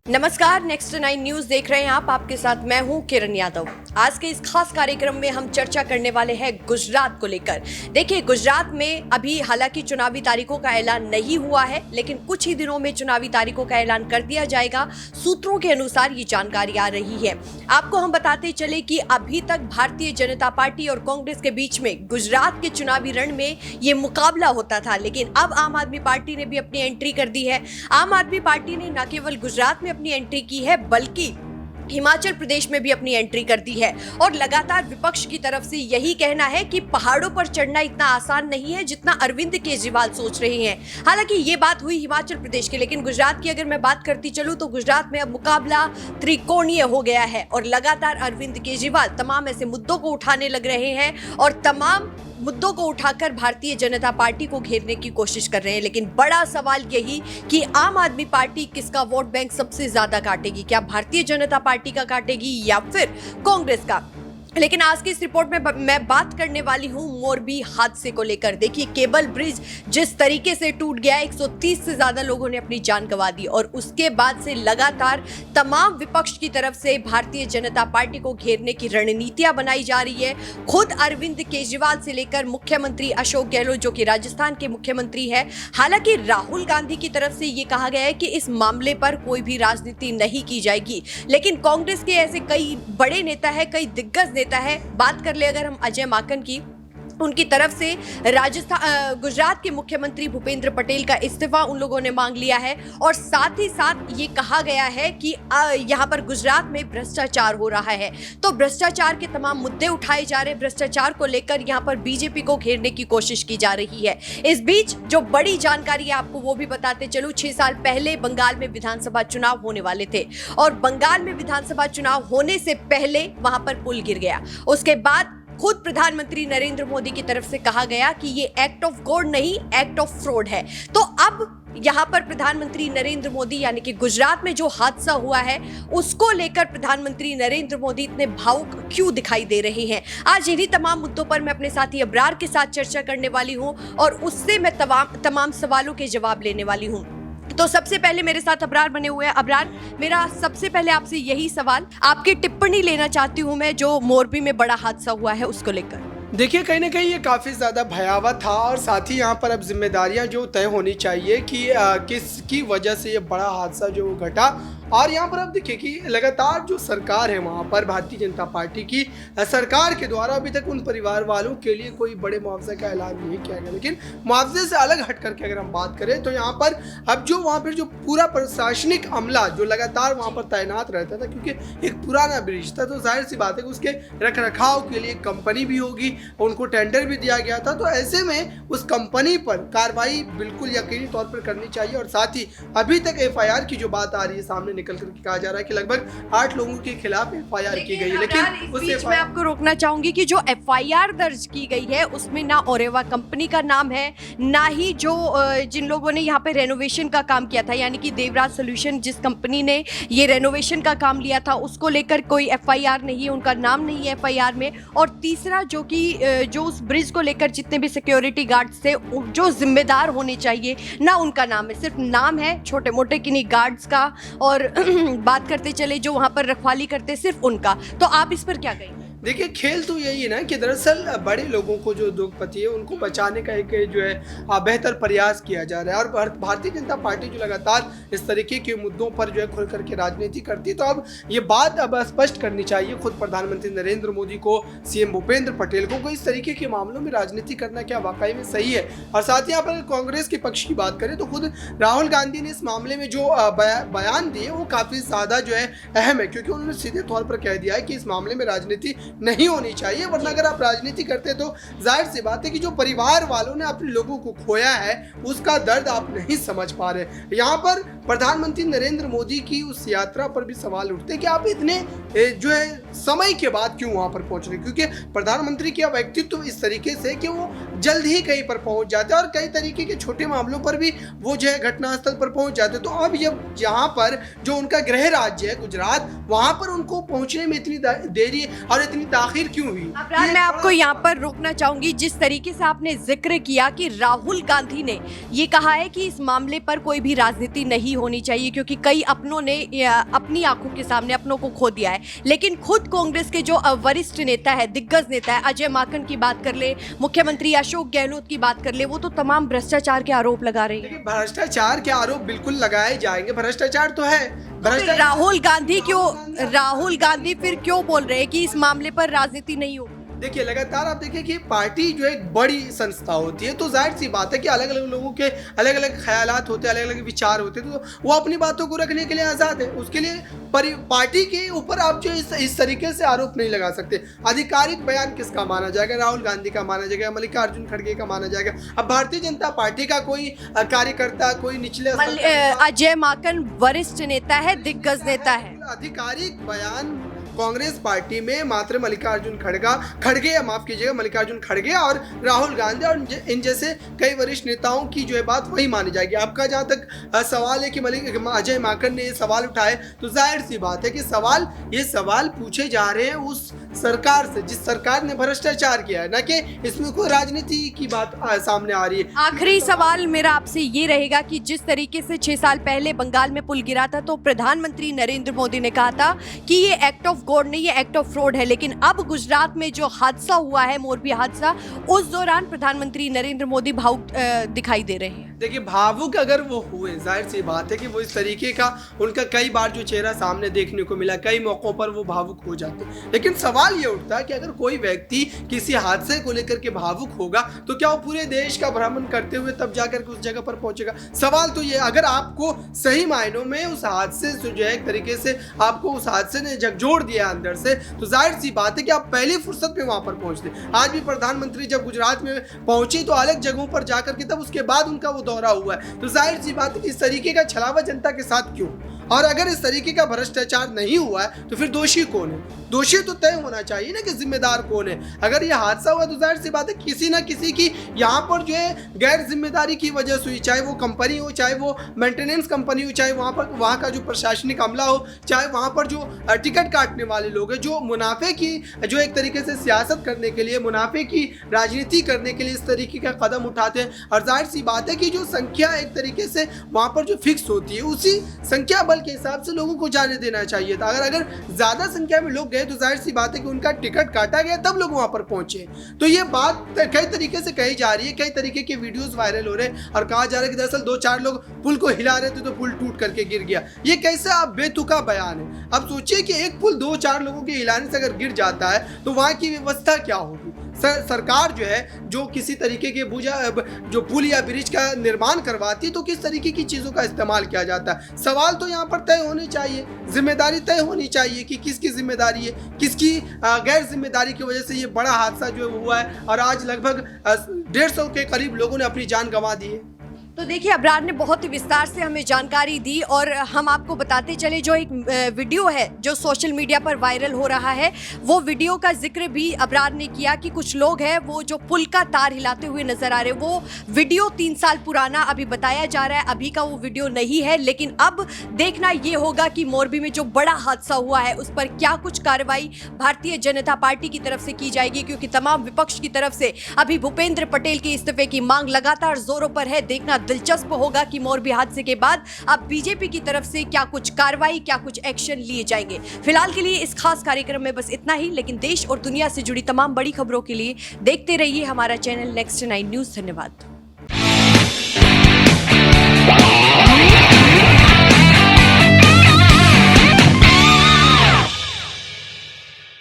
नमस्कार, next 9 news देख रहे हैं आप। आपके साथ मैं हूं किरण यादव। आज के इस खास कार्यक्रम में हम चर्चा करने वाले हैं गुजरात को लेकर। देखिए, गुजरात में अभी हालांकि चुनावी तारीखों का ऐलान नहीं हुआ है, लेकिन कुछ ही दिनों में चुनावी तारीखों का ऐलान कर दिया जाएगा। सूत्रों के अनुसार ये जानकारी आ रही है। आपको हम बताते चले कि अभी तक भारतीय जनता पार्टी और कांग्रेस के बीच में गुजरात के चुनावी रण में ये मुकाबला होता था, लेकिन अब आम आदमी पार्टी ने भी अपनी एंट्री कर दी है। आम आदमी पार्टी ने न केवल गुजरात में अपनी एंट्री की है, बल्कि हिमाचल प्रदेश में भी अपनी एंट्री कर दी है। और लगातार विपक्ष की तरफ से यही कहना है कि पहाड़ों पर चढ़ना इतना आसान नहीं है जितना अरविंद केजरीवाल सोच रहे हैं। हालांकि ये बात हुई हिमाचल प्रदेश की, लेकिन गुजरात की अगर मैं बात करती चलूं तो गुजरात में अब मुकाबला त्रिकोणीय हो गया है और लगातार अरविंद केजरीवाल तमाम ऐसे मुद्दों को उठाने लग रहे हैं और तमाम मुद्दों को उठाकर भारतीय जनता पार्टी को घेरने की कोशिश कर रहे हैं। लेकिन बड़ा सवाल यही कि आम आदमी पार्टी किसका वोट बैंक सबसे ज्यादा काटेगी, क्या भारतीय जनता पार्टी का काटेगी या फिर कांग्रेस का। लेकिन आज की इस रिपोर्ट में मैं बात करने वाली हूं मोरबी हादसे को लेकर। देखिए, केबल ब्रिज जिस तरीके से टूट गया, 130 से ज्यादा लोगों ने अपनी जान गंवा दी और उसके बाद से लगातार तमाम विपक्ष की तरफ से भारतीय जनता पार्टी को घेरने की रणनीतियां बनाई जा रही है। खुद अरविंद केजरीवाल से लेकर मुख्यमंत्री अशोक गहलोत, जो कि राजस्थान के मुख्यमंत्री है। हालांकि राहुल गांधी की तरफ से ये कहा गया है कि इस मामले पर कोई भी राजनीति नहीं की जाएगी, लेकिन कांग्रेस के ऐसे कई बड़े नेता है, कई दिग्गज नेता है। बात कर ले अगर हम अजय माकन की, उनकी तरफ से गुजरात के मुख्यमंत्री भूपेंद्र पटेल का इस्तीफा उन लोगों ने मांग लिया है और साथ ही साथ ये कहा गया है कि यहाँ पर गुजरात में भ्रष्टाचार हो रहा है। तो भ्रष्टाचार के तमाम मुद्दे उठाए जा रहे हैं। भ्रष्टाचार को लेकर यहाँ पर बीजेपी को घेरने की कोशिश की जा रही है। इस बीच जो बड़ी जानकारी है आपको वो भी बताते चलूं। 6 साल पहले बंगाल में विधानसभा चुनाव होने वाले थे और बंगाल में विधानसभा चुनाव होने से पहले वहां पर पुल गिर गया। उसके बाद खुद प्रधानमंत्री नरेंद्र मोदी की तरफ से कहा गया कि ये एक्ट ऑफ गॉड नहीं, एक्ट ऑफ फ्रॉड है। तो अब यहाँ पर प्रधानमंत्री नरेंद्र मोदी यानी कि गुजरात में जो हादसा हुआ है उसको लेकर प्रधानमंत्री नरेंद्र मोदी इतने भावुक क्यों दिखाई दे रहे हैं। आज इन्हीं तमाम मुद्दों पर मैं अपने साथी अब्रार के साथ चर्चा करने वाली हूँ और उससे मैं तमाम सवालों के जवाब लेने वाली हूँ। तो सबसे पहले मेरे साथ अब्रार बने हुए हैं। अब्रार, मेरा सबसे पहले आपसे यही सवाल, आपकी टिप्पणी लेना चाहती हूं मैं जो मोरबी में बड़ा हादसा हुआ है उसको लेकर। देखिए, कहीं ना कहीं ये काफ़ी ज़्यादा भयावह था और साथ ही यहाँ पर अब जिम्मेदारियाँ जो तय होनी चाहिए कि किसकी वजह से ये बड़ा हादसा जो घटा। और यहाँ पर अब देखिए कि लगातार जो सरकार है वहाँ पर भारतीय जनता पार्टी की सरकार के द्वारा अभी तक उन परिवार वालों के लिए कोई बड़े मुआवजे का ऐलान नहीं किया गया। लेकिन मुआवजे से अलग हट करके अगर हम बात करें तो यहाँ पर अब जो वहाँ पर जो पूरा प्रशासनिक अमला जो लगातार वहाँ पर तैनात रहता था, क्योंकि एक पुराना ब्रिज था, तो जाहिर सी बात है कि उसके रख रखाव के लिए कंपनी भी होगी, उनको टेंडर भी दिया गया था। तो ऐसे में उस कंपनी पर कार्रवाई बिल्कुल यकीनी तौर पर करनी चाहिए। और साथ ही अभी तक एफआईआर की जो बात आ रही है सामने निकल करके कहा जा रहा है कि लगभग 8 लोगों के खिलाफ एफआईआर की गई है। लेकिन उस बीच मैं आपको रोकना चाहूंगी कि जो एफआईआर दर्ज की गई है उसमें ना ओरेवा कंपनी का नाम है, ना ही जो जिन लोगों ने यहाँ पे रेनोवेशन का काम किया था, यानी कि देवराज सॉल्यूशन जिस कंपनी ने ये रेनोवेशन का काम लिया था उसको लेकर कोई एफआईआर नहीं है, उनका नाम नहीं है एफआईआर में। और तीसरा जो उस ब्रिज को लेकर जितने भी सिक्योरिटी गार्ड्स थे जो जिम्मेदार होने चाहिए ना उनका नाम है, सिर्फ नाम है छोटे मोटे किन्हीं गार्ड्स का। और बात करते चले जो वहां पर रखवाली करते सिर्फ उनका। तो आप इस पर क्या कहेंगे? देखिए, खेल तो यही है ना कि दरअसल बड़े लोगों को जो उद्योगपति है उनको बचाने का एक जो है बेहतर प्रयास किया जा रहा है। और भारतीय जनता पार्टी जो लगातार इस तरीके के मुद्दों पर जो है खुल करके राजनीति करती है, तो अब ये बात अब स्पष्ट करनी चाहिए खुद प्रधानमंत्री नरेंद्र मोदी को, सीएम भूपेंद्र पटेल को इस तरीके के मामलों में राजनीति करना क्या वाकई में सही है। और साथ ही यहाँ पर कांग्रेस के पक्ष की बात करें तो खुद राहुल गांधी ने इस मामले में जो बयान दिए वो काफ़ी ज़्यादा जो है अहम है, क्योंकि उन्होंने सीधे तौर पर कह दिया है कि इस मामले में राजनीति नहीं होनी चाहिए, वरना अगर आप राजनीति करते तो जाहिर सी बात है कि जो परिवार वालों ने अपने लोगों को खोया है उसका दर्द आप नहीं समझ पा रहे। यहाँ पर प्रधानमंत्री नरेंद्र मोदी की उस यात्रा पर भी सवाल उठते हैं कि आप इतने जो है समय के बाद क्यों वहां पर पहुंच रहे, क्योंकि प्रधानमंत्री का व्यक्तित्व इस तरीके से कि वो जल्द ही कहीं पर पहुंच जाते हैं और कई तरीके के छोटे मामलों पर भी वो जो है घटनास्थल पर पहुंच जाते हैं। तो अब जब जहां पर जो उनका गृह राज्य है गुजरात, वहां पर उनको पहुंचने में इतनी देरी और इतनी ताखिर क्यों हुई? अपराध, मैं आपको यहाँ पर रोकना चाहूंगी। जिस तरीके से आपने जिक्र किया कि राहुल गांधी ने ये कहा है कि इस मामले पर कोई भी राजनीति नहीं होनी चाहिए क्योंकि कई अपनों ने अपनी आंखों के सामने अपनों को खो दिया है, लेकिन खुद कांग्रेस के जो वरिष्ठ नेता है, दिग्गज नेता है, अजय माकन की बात कर ले, मुख्यमंत्री अशोक गहलोत की बात कर ले, वो तो तमाम भ्रष्टाचार के आरोप लगा रहे हैं। भ्रष्टाचार के आरोप बिल्कुल लगाए जाएंगे, भ्रष्टाचार तो है। राहुल गांधी फिर क्यों बोल रहे हैं कि इस मामले पर राजनीति नहीं हो? देखिए, लगातार आप देखिए कि पार्टी जो एक बड़ी संस्था होती है, तो जाहिर सी बात है कि अलग अलग लोगों के अलग अलग ख्यालात होते हैं, अलग अलग विचार होते हैं, तो वो अपनी बातों को रखने के लिए आज़ाद है। उसके लिए पार्टी के ऊपर आप जो इस तरीके से आरोप नहीं लगा सकते। आधिकारिक बयान किसका माना जाएगा? राहुल गांधी का माना जाएगा, मल्लिकार्जुन खड़गे का माना जाएगा। अब भारतीय जनता पार्टी का कोई कार्यकर्ता, कोई निचले अजय माकन वरिष्ठ नेता है, दिग्गज नेता है। आधिकारिक बयान कांग्रेस पार्टी में मात्र मल्लिकार्जुन खड़गे और राहुल गांधी और इन जैसे कई वरिष्ठ नेताओं की जो है बात वही मानी जाएगी। आपका जहां तक सवाल है कि अजय माकन ने ये सवाल उठाए, तो जाहिर सी बात है कि ये सवाल पूछे जा रहे हैं उस सरकार से जिस सरकार ने भ्रष्टाचार किया है, ना कि इसमें कोई राजनीति की बात सामने आ रही है। आखिरी सवाल मेरा आपसे ये रहेगा कि जिस तरीके से 6 साल पहले बंगाल में पुल गिरा था, तो प्रधानमंत्री नरेंद्र मोदी ने कहा था कि ये एक्ट ऑफ गॉड नहीं, ये एक्ट ऑफ फ्रॉड है, लेकिन अब गुजरात में जो हादसा हुआ है, मोरबी हादसा, उस दौरान प्रधानमंत्री नरेंद्र मोदी भावुक दिखाई दे रहे हैं। देखिए, भावुक अगर वो हुए, जाहिर सी बात है कि वो इस तरीके का उनका कई बार जो चेहरा सामने देखने को मिला, कई मौकों पर वो भावुक हो जाते। लेकिन सवाल ये उठता है कि अगर कोई व्यक्ति किसी हादसे को लेकर के भावुक होगा, तो क्या वो पूरे देश का भ्रमण करते हुए तब जाकर के उस जगह पर पहुंचेगा? सवाल तो ये, अगर आपको सही मायनों में उस हादसे से जो है एक तरीके से आपको उस हादसे ने झकझोर दिया अंदर से, तो जाहिर सी बात है कि आप पहली फुर्सत में वहां पर पहुंचते। आज भी प्रधानमंत्री जब गुजरात में पहुंचे तो अलग जगहों पर जाकर के तब उसके बाद उनका वो दौरा हुआ है। तो जाहिर सी बात है कि इस तरीके का छलावा जनता के साथ क्यों? और अगर इस तरीके का भ्रष्टाचार नहीं हुआ है तो फिर दोषी कौन है? दोषी तो तय होना चाहिए ना कि जिम्मेदार कौन है। अगर ये हादसा हुआ तो जाहिर सी बात है किसी ना किसी की यहाँ पर जो है गैर जिम्मेदारी की वजह से हुई, चाहे वो कंपनी हो, चाहे वो मेंटेनेंस कंपनी हो, चाहे वहाँ का जो प्रशासनिक अमला हो, चाहे वहाँ पर जो टिकट काटने वाले लोग हैं, जो मुनाफे की जो एक तरीके से सियासत करने के लिए, मुनाफे की राजनीति करने के लिए इस तरीके का कदम उठाते हैं। और जाहिर सी बात है कि जो संख्या एक तरीके से वहाँ पर जो फिक्स होती है, उसी संख्या बल के हिसाब से लोगों को जाने देना चाहिए था। अगर ज्यादा संख्या में लोग गए तो जाहिर सी बात है कि उनका टिकट काटा गया, तब लोग वहां पर पहुंचे। तो ये बात कई तरीके से कही जा रही है, कई तरीके के वीडियोस वायरल हो रहे हैं और कहा जा रहा है कि दरअसल 2-4 लोग पुल को हिला रहे थे तो पुल टूट करके गिर गया। ये कैसे आप बेतुका बयान है? अब सोचिए कि एक पुल 2-4 लोगों के हिलाने से अगर गिर जाता है तो वहां की व्यवस्था क्या होगी? सरकार जो है जो किसी तरीके के जो पुल या ब्रिज का निर्माण करवाती है तो किस तरीके की चीज़ों का इस्तेमाल किया जाता है? सवाल तो यहाँ पर तय होने चाहिए, जिम्मेदारी तय होनी चाहिए कि किसकी जिम्मेदारी है, किसकी गैर जिम्मेदारी की वजह से ये बड़ा हादसा जो हुआ है और आज लगभग 150 के करीब लोगों ने अपनी जान गंवा दी है। तो देखिए, अबरार ने बहुत ही विस्तार से हमें जानकारी दी और हम आपको बताते चले, जो एक वीडियो है जो सोशल मीडिया पर वायरल हो रहा है, वो वीडियो का जिक्र भी अबरार ने किया कि कुछ लोग हैं वो जो पुल का तार हिलाते हुए नजर आ रहे हैं। वो वीडियो 3 साल पुराना अभी बताया जा रहा है, अभी का वो वीडियो नहीं है, लेकिन अब देखना ये होगा कि मोरबी में जो बड़ा हादसा हुआ है उस पर क्या कुछ कार्रवाई भारतीय जनता पार्टी की तरफ से की जाएगी, क्योंकि तमाम विपक्ष की तरफ से अभी भूपेंद्र पटेल के इस्तीफे की मांग लगातार जोरों पर है। देखना दिलचस्प होगा कि मोरबी हादसे के बाद अब बीजेपी की तरफ से क्या कुछ कार्रवाई, क्या कुछ एक्शन लिए जाएंगे। फिलहाल के लिए इस खास कार्यक्रम में बस इतना ही, लेकिन देश और दुनिया से जुड़ी तमाम बड़ी खबरों के लिए देखते रहिए हमारा चैनल नेक्स्ट 9 न्यूज़। धन्यवाद।